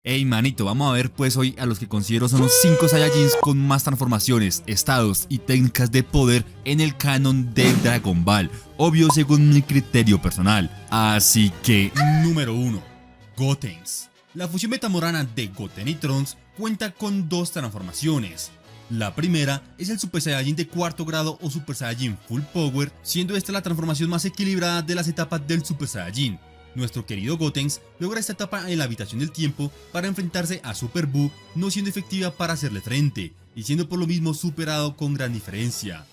Hey manito, vamos a ver pues hoy a los que considero son los 5 Saiyajins con más transformaciones, estados y técnicas de poder en el canon de Dragon Ball, obvio según mi criterio personal. Así que, número 1. Gotenks. La fusión metamorana de Goten y Trunks cuenta con dos transformaciones. La primera es el Super Saiyajin de cuarto grado o Super Saiyajin Full Power, siendo esta la transformación más equilibrada de las etapas del Super Saiyajin. Nuestro querido Gotenks logra esta etapa en la habitación del tiempo para enfrentarse a Super Buu, no siendo efectiva para hacerle frente, y siendo por lo mismo superado con gran diferencia.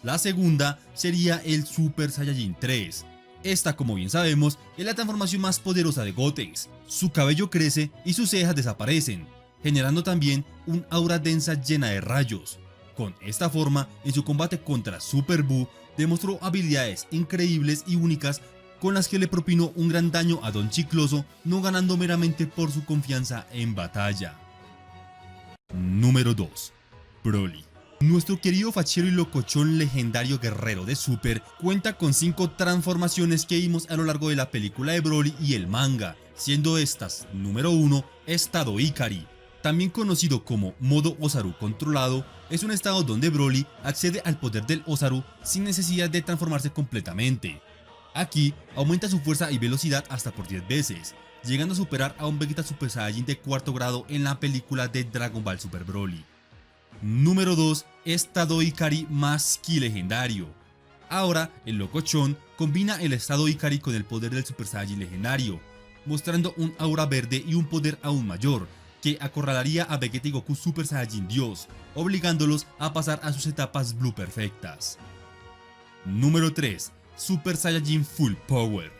La segunda sería el Super Saiyajin 3. Esta, como bien sabemos, es la transformación más poderosa de Gotenks. Su cabello crece y sus cejas desaparecen, generando también un aura densa llena de rayos. Con esta forma, en su combate contra Super Buu, demostró habilidades increíbles y únicas con las que le propinó un gran daño a Don Chicloso, no ganando meramente por su confianza en batalla. Número 2. Broly. Nuestro querido fachero y locochón legendario guerrero de Super cuenta con 5 transformaciones que vimos a lo largo de la película de Broly y el manga, siendo estas: número 1, estado Ikari. También conocido como modo Osaru controlado, es un estado donde Broly accede al poder del Osaru sin necesidad de transformarse completamente. Aquí aumenta su fuerza y velocidad hasta por 10 veces, llegando a superar a un Vegeta Super Saiyajin de cuarto grado en la película de Dragon Ball Super Broly. Número 2. Estado Ikari más Ki legendario. Ahora, el locochón combina el estado Ikari con el poder del Super Saiyajin legendario, mostrando un aura verde y un poder aún mayor, que acorralaría a Vegeta y Goku Super Saiyajin Dios, obligándolos a pasar a sus etapas Blue perfectas. Número 3. Super Saiyajin Full Power.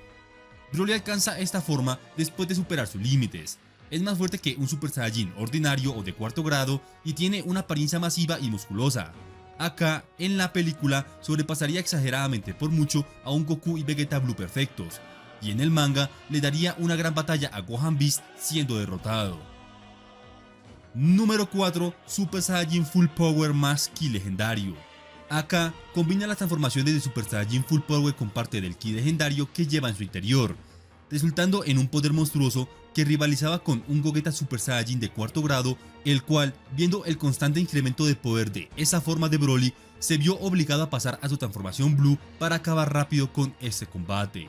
Broly alcanza esta forma después de superar sus límites. Es más fuerte que un Super Saiyajin ordinario o de cuarto grado y tiene una apariencia masiva y musculosa. Acá, en la película, sobrepasaría exageradamente por mucho a un Goku y Vegeta Blue perfectos, y en el manga le daría una gran batalla a Gohan Beast siendo derrotado. Número 4. Super Saiyajin Full Power más Ki legendario. Acá combina las transformaciones de Super Saiyajin Full Power con parte del Ki legendario que lleva en su interior, resultando en un poder monstruoso que rivalizaba con un Gogeta Super Saiyajin de cuarto grado, el cual, viendo el constante incremento de poder de esa forma de Broly, se vio obligado a pasar a su transformación Blue para acabar rápido con este combate.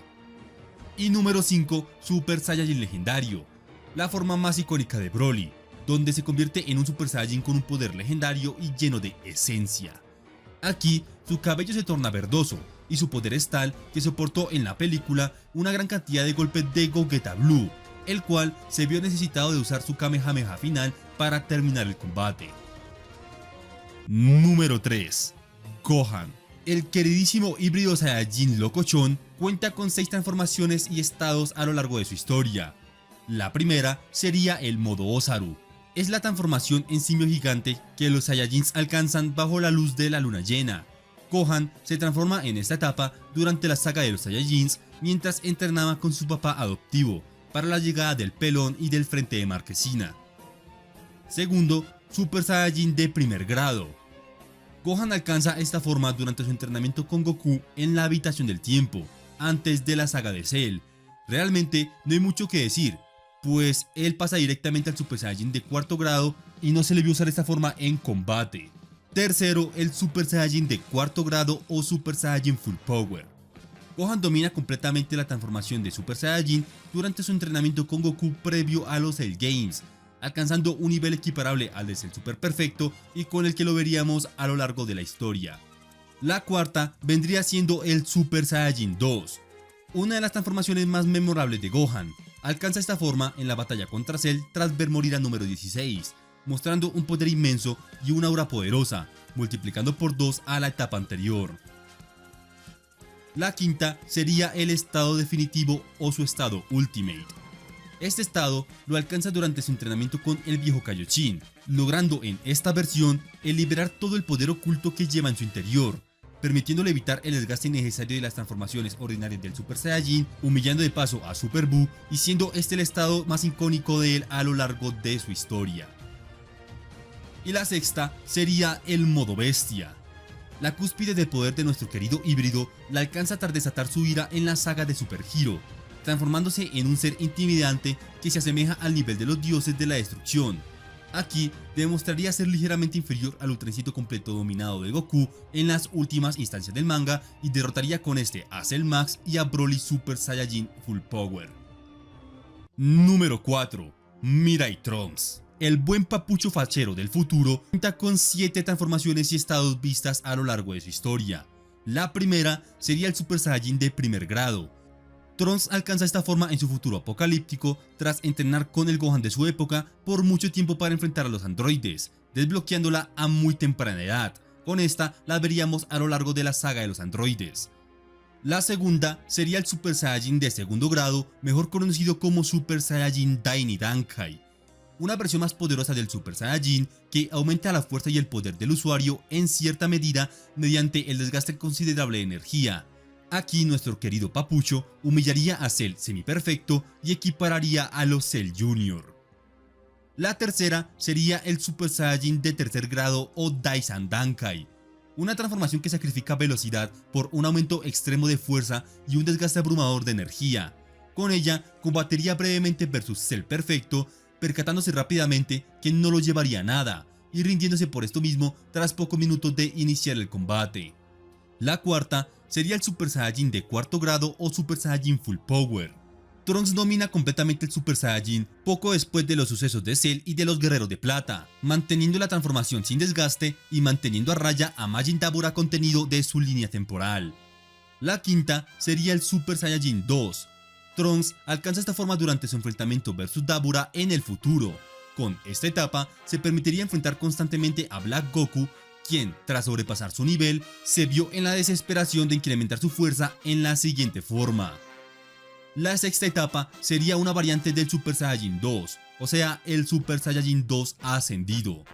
Y número 5. Super Saiyajin legendario, la forma más icónica de Broly, donde se convierte en un Super Saiyajin con un poder legendario y lleno de esencia. Aquí, su cabello se torna verdoso, y su poder es tal que soportó en la película una gran cantidad de golpes de Gogeta Blue, el cual se vio necesitado de usar su Kamehameha final para terminar el combate. Número 3. Gohan. El queridísimo híbrido Saiyajin locochón cuenta con 6 transformaciones y estados a lo largo de su historia. La primera sería el modo Osaru. Es la transformación en simio gigante que los Saiyajins alcanzan bajo la luz de la luna llena. Gohan se transforma en esta etapa durante la saga de los Saiyajins mientras entrenaba con su papá adoptivo para la llegada del pelón y del frente de marquesina. Segundo, Super Saiyajin de primer grado. Gohan alcanza esta forma durante su entrenamiento con Goku en la habitación del tiempo, antes de la saga de Cell. Realmente no hay mucho que decir, pues él pasa directamente al Super Saiyajin de cuarto grado y no se le vio usar esta forma en combate. Tercero, el Super Saiyajin de cuarto grado o Super Saiyajin Full Power. Gohan domina completamente la transformación de Super Saiyajin durante su entrenamiento con Goku previo a los Cell Games, alcanzando un nivel equiparable al de Cell Super Perfecto y con el que lo veríamos a lo largo de la historia. La cuarta vendría siendo el Super Saiyajin 2, una de las transformaciones más memorables de Gohan. Alcanza esta forma en la batalla contra Cell tras ver morir a número 16, mostrando un poder inmenso y una aura poderosa, multiplicando por 2 a la etapa anterior. La quinta sería el estado definitivo o su estado Ultimate. Este estado lo alcanza durante su entrenamiento con el viejo Kaioshin, logrando en esta versión el liberar todo el poder oculto que lleva en su interior, permitiéndole evitar el desgaste innecesario de las transformaciones ordinarias del Super Saiyajin, humillando de paso a Super Buu y siendo este el estado más icónico de él a lo largo de su historia. Y la sexta sería el modo bestia. La cúspide de poder de nuestro querido híbrido la alcanza tras desatar su ira en la saga de Super Hero, transformándose en un ser intimidante que se asemeja al nivel de los dioses de la destrucción. Aquí demostraría ser ligeramente inferior al Ultra Instinto completo dominado de Goku en las últimas instancias del manga y derrotaría con este a Cell Max y a Broly Super Saiyajin Full Power. Número 4. Mirai Trunks. El buen papucho fachero del futuro cuenta con 7 transformaciones y estados vistas a lo largo de su historia. La primera sería el Super Saiyajin de primer grado. Trunks alcanza esta forma en su futuro apocalíptico tras entrenar con el Gohan de su época por mucho tiempo para enfrentar a los androides, desbloqueándola a muy temprana edad. Con esta la veríamos a lo largo de la saga de los androides. La segunda sería el Super Saiyajin de segundo grado, mejor conocido como Super Saiyajin Daini Dankai, una versión más poderosa del Super Saiyajin que aumenta la fuerza y el poder del usuario en cierta medida mediante el desgaste considerable de energía. Aquí nuestro querido papucho humillaría a Cell semiperfecto y equipararía a los Cell Junior. La tercera sería el Super Saiyajin de tercer grado o Daisan Dankai, una transformación que sacrifica velocidad por un aumento extremo de fuerza y un desgaste abrumador de energía. Con ella combatería brevemente versus Cell perfecto, percatándose rápidamente que no lo llevaría a nada y rindiéndose por esto mismo tras pocos minutos de iniciar el combate. La cuarta sería el Super Saiyajin de cuarto grado o Super Saiyajin Full Power. Trunks domina completamente el Super Saiyajin poco después de los sucesos de Cell y de los Guerreros de Plata, manteniendo la transformación sin desgaste y manteniendo a raya a Majin Dabura contenido de su línea temporal. La quinta sería el Super Saiyajin 2. Trunks alcanza esta forma durante su enfrentamiento versus Dabura en el futuro. Con esta etapa se permitiría enfrentar constantemente a Black Goku, quien, tras sobrepasar su nivel, se vio en la desesperación de incrementar su fuerza en la siguiente forma. La sexta etapa sería una variante del Super Saiyajin 2, o sea, el Super Saiyajin 2 ascendido.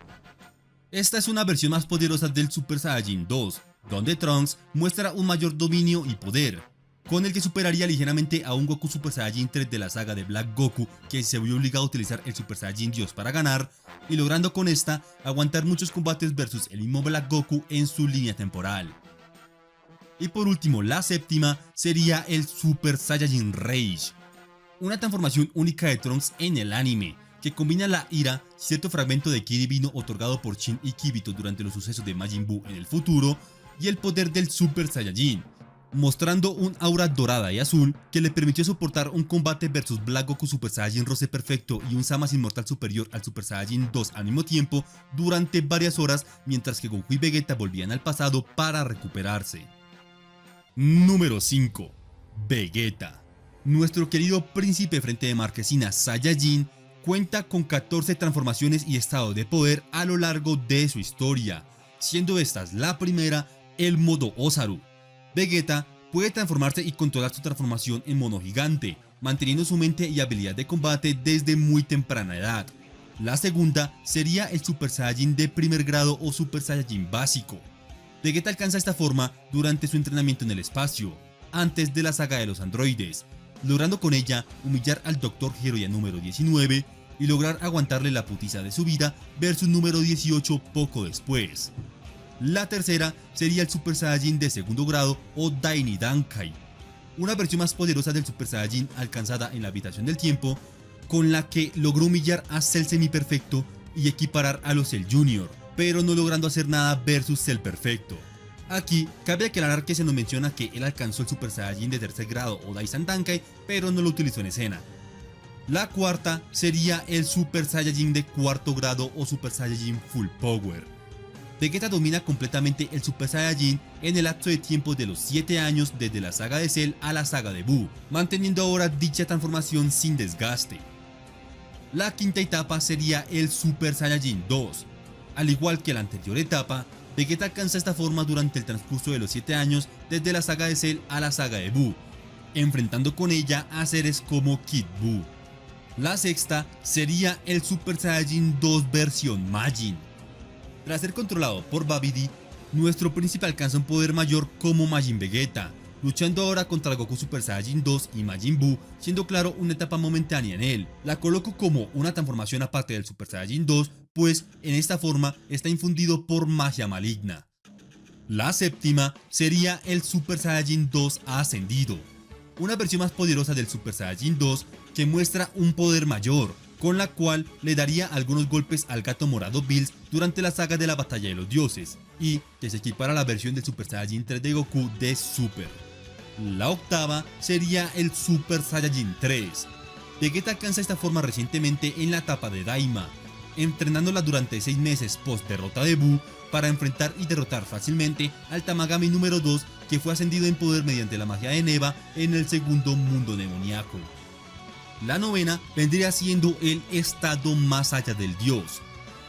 Esta es una versión más poderosa del Super Saiyajin 2, donde Trunks muestra un mayor dominio y poder, con el que superaría ligeramente a un Goku Super Saiyajin 3 de la saga de Black Goku, que se vio obligado a utilizar el Super Saiyajin Dios para ganar, y logrando con esta aguantar muchos combates versus el mismo Black Goku en su línea temporal. Y por último, la séptima sería el Super Saiyajin Rage, una transformación única de Trunks en el anime, que combina la ira, cierto fragmento de ki divino otorgado por Shin y Kibito durante los sucesos de Majin Buu en el futuro, y el poder del Super Saiyajin, mostrando un aura dorada y azul que le permitió soportar un combate versus Black Goku Super Saiyajin Rose Perfecto y un Zamasu Inmortal superior al Super Saiyajin 2 al mismo tiempo durante varias horas, mientras que Goku y Vegeta volvían al pasado para recuperarse. Número 5. Vegeta. Nuestro querido príncipe frente de Marquesina Saiyajin cuenta con 14 transformaciones y estados de poder a lo largo de su historia, siendo estas la primera, el modo Osaru. Vegeta puede transformarse y controlar su transformación en mono gigante, manteniendo su mente y habilidad de combate desde muy temprana edad. La segunda sería el Super Saiyajin de primer grado o Super Saiyajin básico. Vegeta alcanza esta forma durante su entrenamiento en el espacio, antes de la saga de los androides, logrando con ella humillar al Dr. Hiroya número 19 y lograr aguantarle la putiza de su vida versus número 18 poco después. La tercera sería el Super Saiyajin de segundo grado o Daini Dankai, una versión más poderosa del Super Saiyajin alcanzada en la habitación del tiempo, con la que logró humillar a Cell semiperfecto y equiparar a los Cell Junior, pero no logrando hacer nada versus Cell perfecto. Aquí cabe aclarar que se nos menciona que él alcanzó el Super Saiyajin de tercer grado o Daisan Dankai, pero no lo utilizó en escena. La cuarta sería el Super Saiyajin de cuarto grado o Super Saiyajin Full Power. Vegeta domina completamente el Super Saiyajin en el lapso de tiempo de los 7 años desde la saga de Cell a la saga de Buu, manteniendo ahora dicha transformación sin desgaste. La quinta etapa sería el Super Saiyajin 2. Al igual que la anterior etapa, Vegeta alcanza esta forma durante el transcurso de los 7 años desde la saga de Cell a la saga de Buu, enfrentando con ella a seres como Kid Buu. La sexta sería el Super Saiyajin 2 versión Majin. Tras ser controlado por Babidi, nuestro príncipe alcanza un poder mayor como Majin Vegeta, luchando ahora contra Goku Super Saiyajin 2 y Majin Buu, siendo claro una etapa momentánea en él. La coloco como una transformación aparte del Super Saiyajin 2, pues en esta forma está infundido por magia maligna. La séptima sería el Super Saiyajin 2 ascendido. una versión más poderosa del Super Saiyajin 2 que muestra un poder mayor, con la cual le daría algunos golpes al gato morado Bills durante la saga de la batalla de los dioses, y que se equipara a la versión del Super Saiyajin 3 de Goku de Super. La octava sería el Super Saiyajin 3. Vegeta alcanza esta forma recientemente en la etapa de Daima, entrenándola durante 6 meses post derrota de Buu para enfrentar y derrotar fácilmente al Tamagami número 2 que fue ascendido en poder mediante la magia de Neva en el segundo mundo demoníaco. La novena vendría siendo el estado más allá del dios.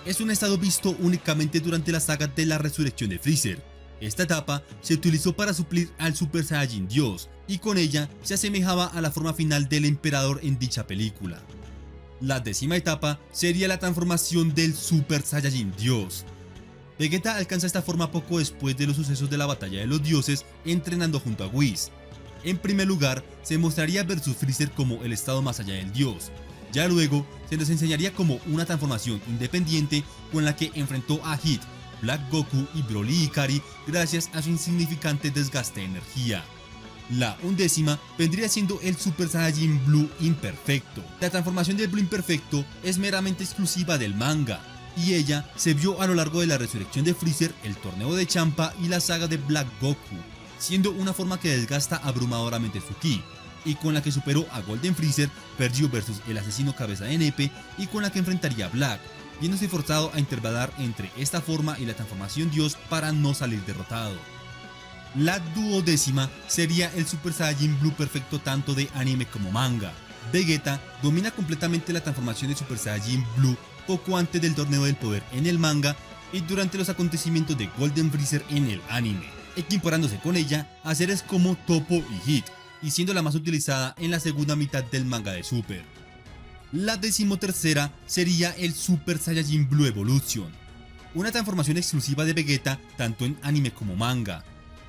Es un estado visto únicamente durante la saga de la resurrección de Freezer. Esta etapa se utilizó para suplir al Super Saiyajin Dios y con ella se asemejaba a la forma final del emperador en dicha película. La décima etapa sería la transformación del Super Saiyajin Dios. Vegeta alcanza esta forma poco después de los sucesos de la batalla de los dioses entrenando junto a Whis. En primer lugar, se mostraría versus Freezer como el estado más allá del dios. Ya luego, se nos enseñaría como una transformación independiente con la que enfrentó a Hit, Black Goku y Broly Ikari gracias a su insignificante desgaste de energía. La undécima vendría siendo el Super Saiyajin Blue Imperfecto. La transformación del Blue Imperfecto es meramente exclusiva del manga, y ella se vio a lo largo de la resurrección de Freezer, el torneo de Champa y la saga de Black Goku, siendo una forma que desgasta abrumadoramente su ki, y con la que superó a Golden Freezer, perdió versus el asesino cabeza de nepe y con la que enfrentaría a Black, viéndose forzado a intervalar entre esta forma y la transformación Dios para no salir derrotado. La duodécima sería el Super Saiyajin Blue Perfecto tanto de anime como manga. Vegeta domina completamente la transformación de Super Saiyajin Blue poco antes del torneo del poder en el manga y durante los acontecimientos de Golden Freezer en el anime, equiparándose con ella a seres como Toppo y Hit, y siendo la más utilizada en la segunda mitad del manga de Super. La decimotercera sería el Super Saiyajin Blue Evolution, una transformación exclusiva de Vegeta tanto en anime como manga,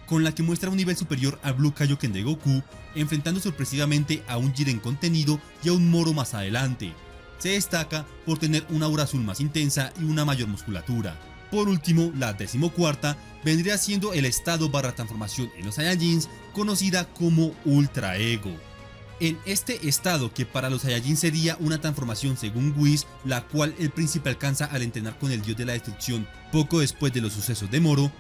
con la que muestra un nivel superior al Blue Kaioken de Goku, enfrentando sorpresivamente a un Jiren contenido y a un Moro más adelante. Se destaca por tener una aura azul más intensa y una mayor musculatura. Por último, la decimocuarta vendría siendo el estado barra transformación en los Saiyajins, conocida como Ultra Ego. En este estado, que para los Saiyajin sería una transformación según Whis, la cual el príncipe alcanza al entrenar con el dios de la destrucción poco después de los sucesos de Moro,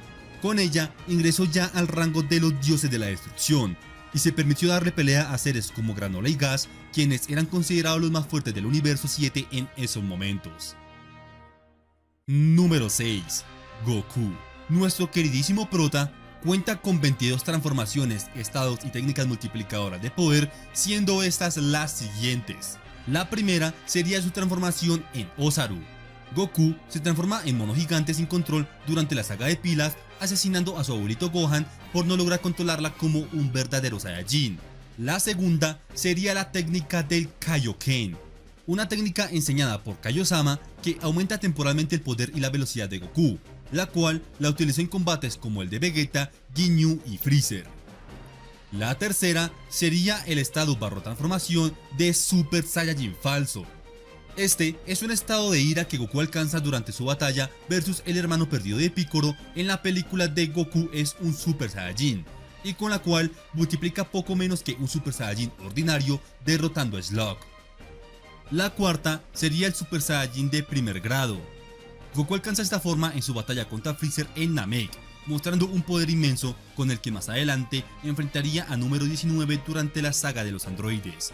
con ella ingresó ya al rango de los dioses de la destrucción, y se permitió darle pelea a seres como Granola y Gas, quienes eran considerados los más fuertes del universo 7 en esos momentos. Número 6. Goku. Nuestro queridísimo prota cuenta con 22 transformaciones, estados y técnicas multiplicadoras de poder, siendo estas las siguientes. La primera sería su transformación en Osaru. Goku se transforma en mono gigante sin control durante la saga de Pilas, asesinando a su abuelito Gohan por no lograr controlarla como un verdadero Saiyajin. La segunda sería la técnica del Kaioken, una técnica enseñada por Kaiosama que aumenta temporalmente el poder y la velocidad de Goku, la cual la utilizó en combates como el de Vegeta, Ginyu y Freezer. La tercera sería el estado barro transformación de Super Saiyajin falso. Este es un estado de ira que Goku alcanza durante su batalla versus el hermano perdido de Piccolo en la película de Goku es un Super Saiyajin, y con la cual multiplica poco menos que un Super Saiyajin ordinario derrotando a Slug. La cuarta sería el Super Saiyajin de primer grado. Goku alcanza esta forma en su batalla contra Freezer en Namek, mostrando un poder inmenso con el que más adelante enfrentaría a número 19 durante la saga de los androides.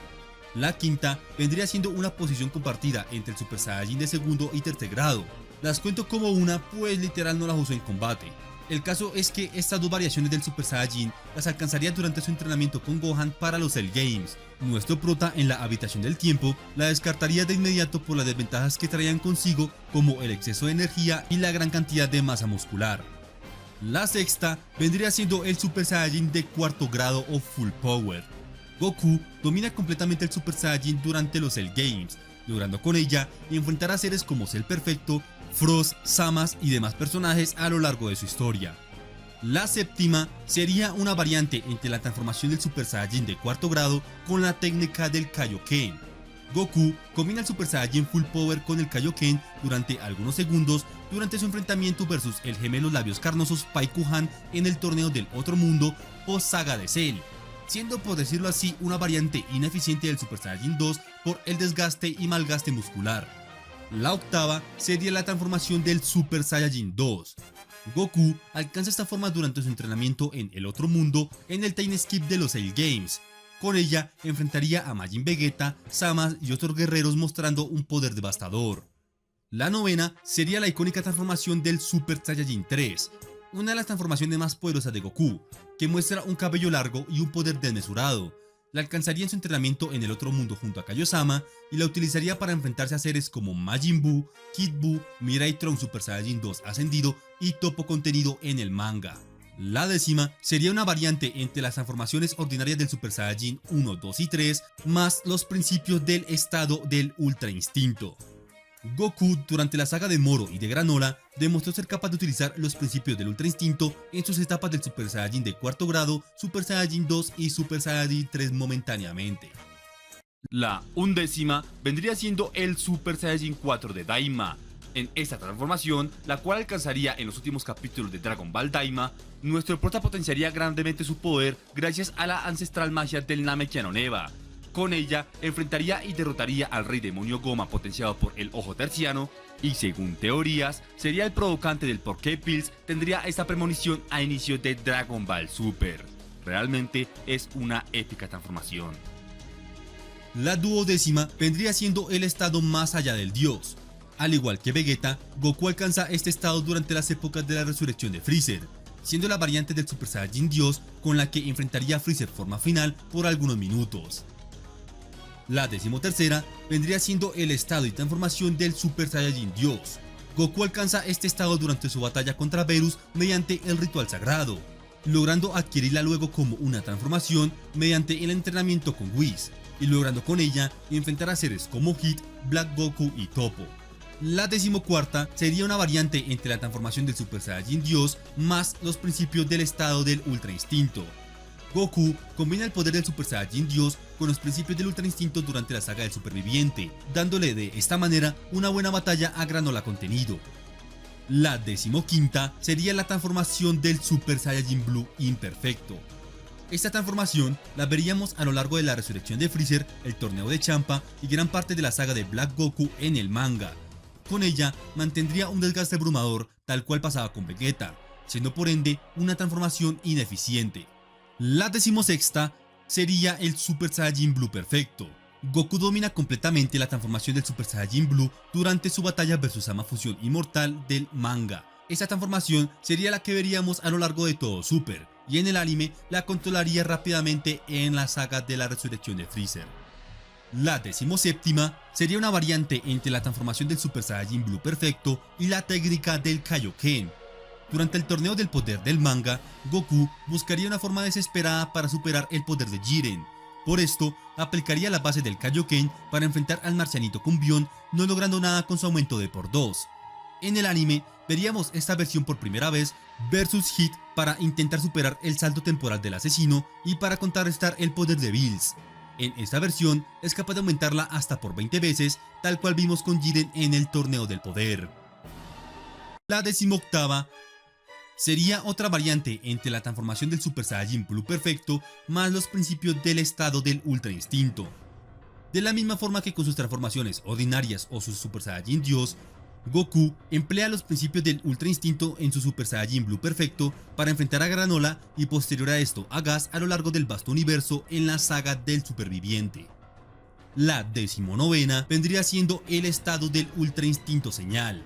La quinta vendría siendo una posición compartida entre el Super Saiyajin de segundo y tercer grado. Las cuento como una, pues literal no las usó en combate. El caso es que estas dos variaciones del Super Saiyajin las alcanzaría durante su entrenamiento con Gohan para los Cell Games. Nuestro prota en la habitación del tiempo la descartaría de inmediato por las desventajas que traían consigo, como el exceso de energía y la gran cantidad de masa muscular. La sexta vendría siendo el Super Saiyajin de cuarto grado o Full Power. Goku domina completamente el Super Saiyajin durante los Cell Games, logrando con ella enfrentar a seres como Cell Perfecto, Frost, Samas y demás personajes a lo largo de su historia. La séptima sería una variante entre la transformación del Super Saiyajin de cuarto grado con la técnica del Kaioken. Goku combina el Super Saiyajin Full Power con el Kaioken durante algunos segundos durante su enfrentamiento versus el gemelo labios carnosos Pai Kuhan en el torneo del otro mundo post saga de Cell. siendo por decirlo así una variante ineficiente del Super Saiyajin 2 por el desgaste y malgaste muscular. La octava sería la transformación del Super Saiyajin 2. Goku alcanza esta forma durante su entrenamiento en el otro mundo en el time skip de los Cell Games. Con ella enfrentaría a Majin Vegeta, Zamasu y otros guerreros mostrando un poder devastador. La novena sería la icónica transformación del Super Saiyajin 3, una de las transformaciones más poderosas de Goku, que muestra un cabello largo y un poder desmesurado. La alcanzaría en su entrenamiento en el otro mundo junto a Kaiosama y la utilizaría para enfrentarse a seres como Majin Buu, Kid Buu, Mirai Trunks Super Saiyajin 2 ascendido y Toppo contenido en el manga. La décima sería una variante entre las transformaciones ordinarias del Super Saiyajin 1, 2 y 3 más los principios del estado del Ultra Instinto. Goku, durante la saga de Moro y de Granola, demostró ser capaz de utilizar los principios del Ultra Instinto en sus etapas del Super Saiyajin de cuarto grado, Super Saiyajin 2 y Super Saiyajin 3 momentáneamente. La undécima vendría siendo el Super Saiyajin 4 de Daima. En esta transformación, la cual alcanzaría en los últimos capítulos de Dragon Ball Daima, nuestro prota potenciaría grandemente su poder gracias a la ancestral magia del Namekiano Neva. Con ella, enfrentaría y derrotaría al Rey Demonio Goma potenciado por el Ojo Terciano, y según teorías, sería el provocante del por qué Pills tendría esta premonición a inicio de Dragon Ball Super. Realmente es una épica transformación. La duodécima vendría siendo el estado más allá del dios. Al igual que Vegeta, Goku alcanza este estado durante las épocas de la resurrección de Freezer, siendo la variante del Super Saiyajin Dios con la que enfrentaría a Freezer forma final por algunos minutos. La decimotercera vendría siendo el estado y transformación del Super Saiyajin Dios. Goku alcanza este estado durante su batalla contra Beerus mediante el ritual sagrado, logrando adquirirla luego como una transformación mediante el entrenamiento con Whis, y logrando con ella enfrentar a seres como Hit, Black Goku y Toppo. La decimocuarta sería una variante entre la transformación del Super Saiyajin Dios más los principios del estado del Ultra Instinto. Goku combina el poder del Super Saiyajin Dios con los principios del Ultra Instinto durante la saga del Superviviente, dándole de esta manera una buena batalla a Granola contenido. La decimoquinta sería la transformación del Super Saiyajin Blue imperfecto. Esta transformación la veríamos a lo largo de la resurrección de Freezer, el torneo de Champa y gran parte de la saga de Black Goku en el manga. Con ella mantendría un desgaste abrumador tal cual pasaba con Vegeta, siendo por ende una transformación ineficiente. La decimosexta sería el Super Saiyajin Blue perfecto. Goku domina completamente la transformación del Super Saiyajin Blue durante su batalla vs Sama Fusión Inmortal del manga. Esta transformación sería la que veríamos a lo largo de todo Super, y en el anime la controlaría rápidamente en la saga de la resurrección de Freezer. La decimoséptima sería una variante entre la transformación del Super Saiyajin Blue perfecto y la técnica del Kaioken. Durante el torneo del poder del manga, Goku buscaría una forma desesperada para superar el poder de Jiren. Por esto, aplicaría la base del Kaioken para enfrentar al marcianito Cumbión, no logrando nada con su aumento de por 2. En el anime, veríamos esta versión por primera vez versus Hit para intentar superar el salto temporal del asesino y para contrarrestar el poder de Bills. En esta versión, es capaz de aumentarla hasta por 20 veces, tal cual vimos con Jiren en el torneo del poder. La decimoctava sería otra variante entre la transformación del Super Saiyajin Blue perfecto más los principios del estado del Ultra Instinto. De la misma forma que con sus transformaciones ordinarias o su Super Saiyajin Dios, Goku emplea los principios del Ultra Instinto en su Super Saiyajin Blue perfecto para enfrentar a Granola y posterior a esto a Gas a lo largo del vasto universo en la saga del Superviviente. La decimonovena vendría siendo el estado del Ultra Instinto Señal.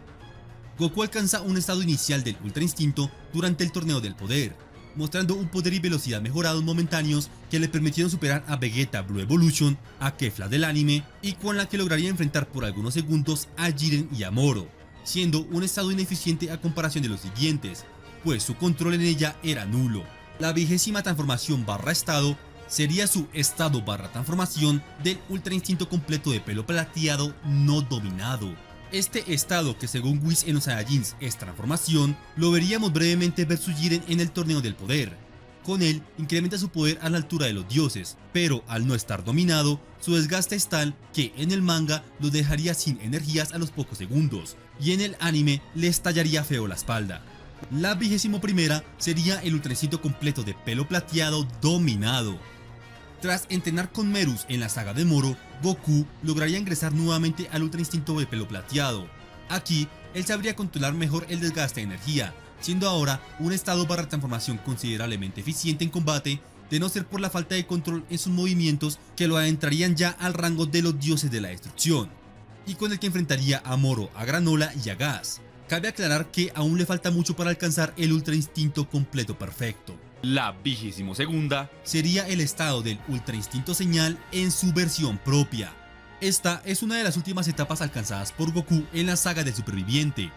Goku alcanza un estado inicial del Ultra Instinto durante el torneo del poder, mostrando un poder y velocidad mejorados momentáneos que le permitieron superar a Vegeta Blue Evolution, a Kefla del anime y con la que lograría enfrentar por algunos segundos a Jiren y a Moro, siendo un estado ineficiente a comparación de los siguientes, pues su control en ella era nulo. La 20ª transformación barra estado sería su estado barra transformación del Ultra Instinto completo de pelo plateado no dominado. Este estado, que según Whis en los Saiyajins es transformación, lo veríamos brevemente versus Jiren en el torneo del poder. Con él incrementa su poder a la altura de los dioses, pero al no estar dominado, su desgaste es tal que en el manga lo dejaría sin energías a los pocos segundos, y en el anime le estallaría feo la espalda. La 21ª sería el Ultra Instinto completo de pelo plateado dominado. Tras entrenar con Merus en la saga de Moro, Goku lograría ingresar nuevamente al Ultra Instinto de pelo plateado. Aquí, él sabría controlar mejor el desgaste de energía, siendo ahora un estado barra transformación considerablemente eficiente en combate, de no ser por la falta de control en sus movimientos que lo adentrarían ya al rango de los dioses de la destrucción, y con el que enfrentaría a Moro, a Granola y a Gas. Cabe aclarar que aún le falta mucho para alcanzar el Ultra Instinto completo perfecto. La 22ª sería el estado del Ultra Instinto Señal en su versión propia. Esta es una de las últimas etapas alcanzadas por Goku en la saga del Superviviente.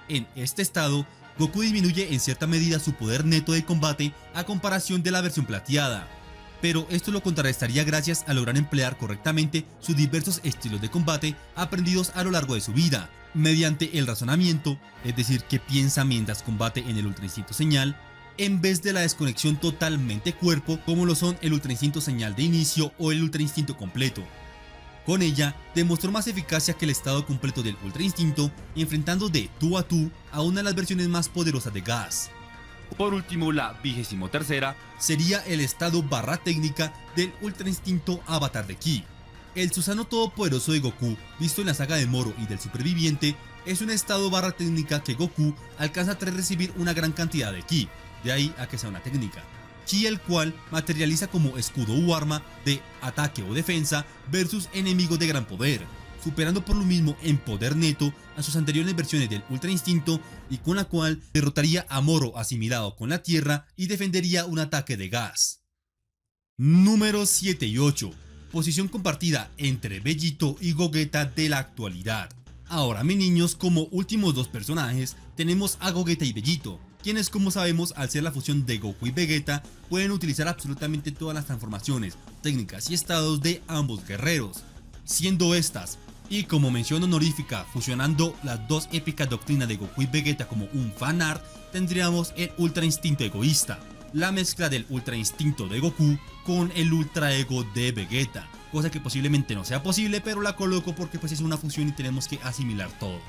En este estado, Goku disminuye en cierta medida su poder neto de combate a comparación de la versión plateada, pero esto lo contrarrestaría gracias a lograr emplear correctamente sus diversos estilos de combate aprendidos a lo largo de su vida, mediante el razonamiento, es decir, que piensa mientras combate en el Ultra Instinto Señal, en vez de la desconexión totalmente cuerpo como lo son el Ultra Instinto Señal de inicio o el Ultra Instinto completo. Con ella, demostró más eficacia que el estado completo del Ultra Instinto, enfrentando de tú a tú a una de las versiones más poderosas de Gas. Por último, la 23ª sería el estado barra técnica del Ultra Instinto Avatar de Ki. El Susanoo todopoderoso de Goku, visto en la saga de Moro y del Superviviente, es un estado barra técnica que Goku alcanza tras recibir una gran cantidad de Ki, de ahí a que sea una técnica. Ki el cual materializa como escudo u arma de ataque o defensa versus enemigos de gran poder, superando por lo mismo en poder neto a sus anteriores versiones del Ultra Instinto, y con la cual derrotaría a Moro asimilado con la tierra y defendería un ataque de Gas. Números 7 y 8. Posición compartida entre Vegito y Gogeta de la actualidad. Ahora, mis niños, como últimos dos personajes tenemos a Gogeta y Vegito, quienes, como sabemos, al ser la fusión de Goku y Vegeta, pueden utilizar absolutamente todas las transformaciones, técnicas y estados de ambos guerreros, siendo estas, y como mención honorífica, fusionando las dos épicas doctrinas de Goku y Vegeta como un fanart, tendríamos el Ultra Instinto Egoísta, la mezcla del Ultra Instinto de Goku con el Ultra Ego de Vegeta, cosa que posiblemente no sea posible, pero la coloco porque pues es una fusión y tenemos que asimilar todo.